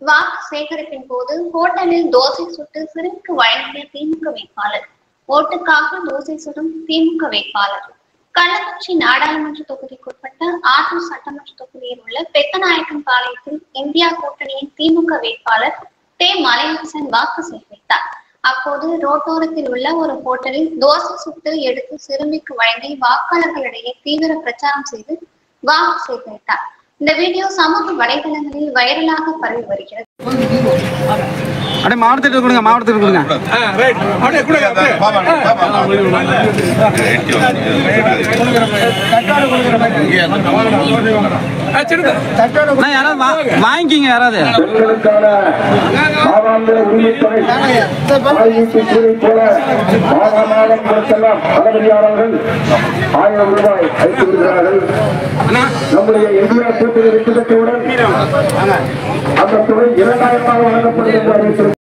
வாக்கு சேகரிப்பின் போது ஹோட்டலில் தோசை சுட்டு சிறுமிக்கு வழங்கிய திமுக வேட்பாளர். ஓட்டுக்காக தோசை சுடும் திமுக வேட்பாளர். கள்ளக்குறிச்சி நாடாளுமன்ற தொகுதிக்குட்பட்ட ஆத்தூர் சட்டமன்ற தொகுதியில் உள்ள பெத்தநாயக்கன் பாளையத்தில் இந்தியா கூட்டணியின் திமுக வேட்பாளர் தே. மலையரசன் வாக்கு சேகரித்தார். அப்போது ரோட்டோரத்தில் உள்ள ஒரு ஹோட்டலில் தோசை சுட்டு எடுத்து சிறுமிக்கு வழங்கி வாக்காளர்களிடையே தீவிர பிரச்சாரம் செய்து வாக்கு சேகரித்தார். இந்த வீடியோ சமூக வலைதளங்களில் வைரலாக பரவி வருகிறது. மாவட்டத்துக்கு கொடுங்க, மாவட்டத்துக்கு கொடுங்க. யாராவது வாங்கிக்கிங்க, யாராவது நம்முடைய இந்தியா கூட்டணி வெற்றிடத்துடன் அந்த துறை 2000 வழங்கப்படுகிறது.